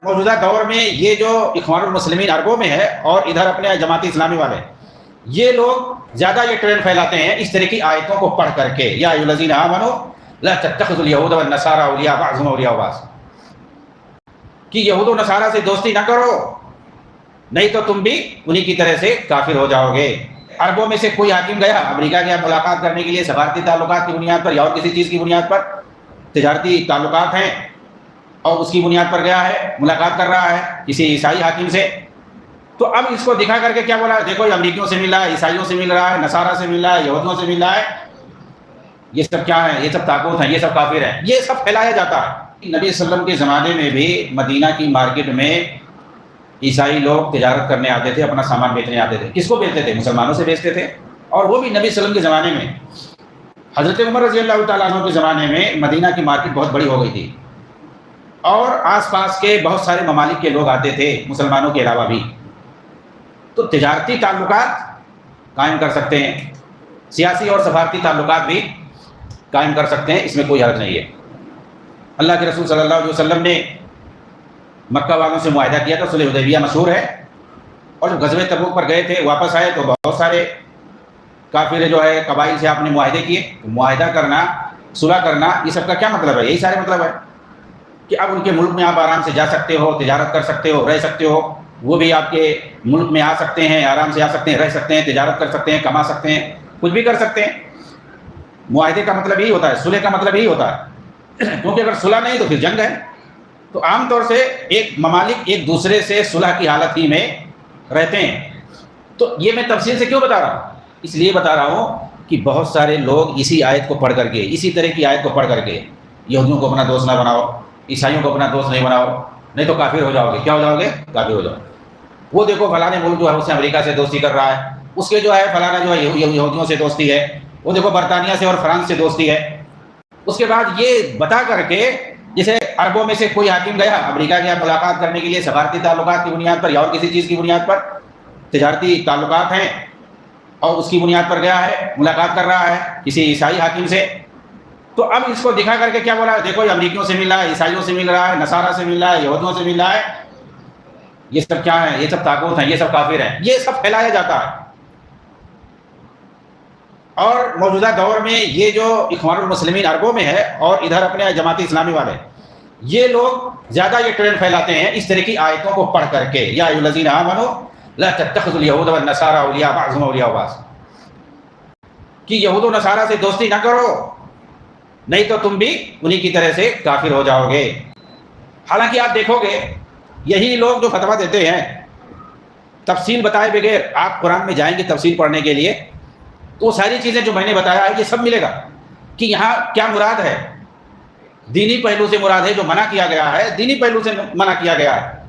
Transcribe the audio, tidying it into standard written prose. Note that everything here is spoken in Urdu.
موجودہ دور میں یہ جو اخوان المسلمین عربوں میں ہے اور ادھر اپنے جماعت اسلامی والے، یہ لوگ زیادہ یہ ٹرینڈ پھیلاتے ہیں اس طرح کی آیتوں کو پڑھ کر کے، یا ایھا الذین آمنوا لا تتخذوا اليہود والنصارى اولیاء بعضهم اولیاء بعض، کہ یہود و نصارہ سے دوستی نہ کرو نہیں تو تم بھی انہی کی طرح سے کافر ہو جاؤ گے۔ عربوں میں سے کوئی حاکم گیا امریکہ گیا ملاقات کرنے کے لیے، سفارتی تعلقات کی بنیاد پر یا اور کسی چیز کی بنیاد پر، تجارتی تعلقات ہیں اور اس کی بنیاد پر گیا ہے ملاقات کر رہا ہے کسی عیسائی حاکم سے، تو اب اس کو دکھا کر کے کیا بولا، دیکھو یہ امریکیوں سے مل رہا ہے، عیسائیوں سے مل رہا ہے، نصارہ سے مل رہا ہے، یہودیوں سے مل رہا ہے، یہ سب کیا ہے، یہ سب طاغوت ہیں، یہ سب کافر ہیں، یہ سب پھیلایا جاتا ہے۔ نبی صلی اللہ علیہ وسلم کے زمانے میں بھی مدینہ کی مارکیٹ میں عیسائی لوگ تجارت کرنے آتے تھے، اپنا سامان بیچنے آتے تھے۔ کس کو بیچتے تھے؟ مسلمانوں سے بیچتے تھے، اور وہ بھی نبی صلی اللہ علیہ وسلم کے زمانے میں۔ حضرت عمر رضی اللہ تعالیٰ عنہ کے زمانے میں مدینہ کی مارکیٹ بہت بڑی ہو گئی تھی، اور آس پاس کے بہت سارے ممالک کے لوگ آتے تھے مسلمانوں کے علاوہ بھی، تو تجارتی تعلقات قائم کر سکتے ہیں، سیاسی اور سفارتی تعلقات بھی قائم کر سکتے ہیں، اس میں کوئی حرج نہیں ہے۔ اللہ کے رسول صلی اللہ علیہ وسلم نے مکہ والوں سے معاہدہ کیا تھا، صلح حدیبیہ مشہور ہے، اور جب غزوہ تبوک پر گئے تھے واپس آئے تو بہت سارے کافر جو ہے قبائل سے آپ نے معاہدے کیے۔ معاہدہ کرنا، صلح کرنا، یہ سب کا کیا مطلب ہے؟ یہی سارے مطلب ہے کہ اب ان کے ملک میں آپ آرام سے جا سکتے ہو، تجارت کر سکتے ہو، رہ سکتے ہو، وہ بھی آپ کے ملک میں آ سکتے ہیں، آرام سے آ سکتے ہیں، رہ سکتے ہیں، تجارت کر سکتے ہیں، کما سکتے ہیں، کچھ بھی کر سکتے ہیں۔ معاہدے کا مطلب یہی ہوتا ہے، صلح کا مطلب یہی ہوتا ہے، کیونکہ اگر صلح نہیں تو پھر جنگ ہے۔ تو عام طور سے ایک ممالک ایک دوسرے سے صلح کی حالت ہی میں رہتے ہیں۔ تو یہ میں تفصیل سے کیوں بتا رہا ہوں؟ اس لیے بتا رہا ہوں کہ بہت سارے لوگ اسی آیت کو پڑھ کر کے، اسی طرح کی آیت کو پڑھ کر کے، یہودیوں کو اپنا دوست نہ بناؤ، عیسائیوں کو اپنا دوست نہیں بناؤ، نہیں تو کافر ہو جاؤ گے۔ کیا ہو جاؤ گے؟ کافر ہو جاؤ گے۔ وہ دیکھو فلانے ملک جو ہے اس سے امریکہ سے دوستی کر رہا ہے، اس کے جو ہے فلانا جو ہے یہودیوں سے دوستی ہے، وہ دیکھو برطانیہ سے اور فرانس سے دوستی ہے۔ اس کے بعد یہ بتا کر کے، جیسے عربوں میں سے کوئی حاکم گیا امریکہ گیا ملاقات کرنے کے لیے، سفارتی تعلقات کی بنیاد پر یا اور کسی چیز کی بنیاد پر، تجارتی تعلقات ہیں اور اس کی بنیاد پر گیا ہے ملاقات کر رہا ہے کسی عیسائی حاکم سے، تو اب اس کو دکھا کر کے کیا بولا، دیکھو یہ امریکیوں سے مل رہا ہے، عیسائیوں سے مل رہا ہے، نصارہ سے مل رہا ہے، یہودیوں سے مل رہا ہے، یہ سب کیا ہے، یہ سب طاغوت ہیں، یہ سب کافر ہیں، یہ سب پھیلایا جاتا ہے۔ اور موجودہ دور میں یہ جو اخوان المسلمین عربوں میں ہے اور ادھر اپنے جماعت اسلامی والے، یہ لوگ زیادہ یہ ٹرینڈ پھیلاتے ہیں اس طرح کی آیتوں کو پڑھ کر کے، یا ایھا الذین آمنوا لا تتخذوا اليہود والنصارى اولیاء بعضهم اولیاء بعض، کہ یہود و نصارہ سے دوستی نہ کرو نہیں تو تم بھی انہی کی طرح سے کافر ہو جاؤ گے۔ حالانکہ آپ دیکھو گے یہی لوگ جو فتویٰ دیتے ہیں تفصیل بتائے بغیر، آپ قرآن میں جائیں گے تفصیل پڑھنے کے لیے تو وہ ساری چیزیں جو میں نے بتایا ہے یہ سب ملے گا کہ یہاں کیا مراد ہے، دینی پہلو سے مراد ہے، جو منع کیا گیا ہے دینی پہلو سے منع کیا گیا ہے۔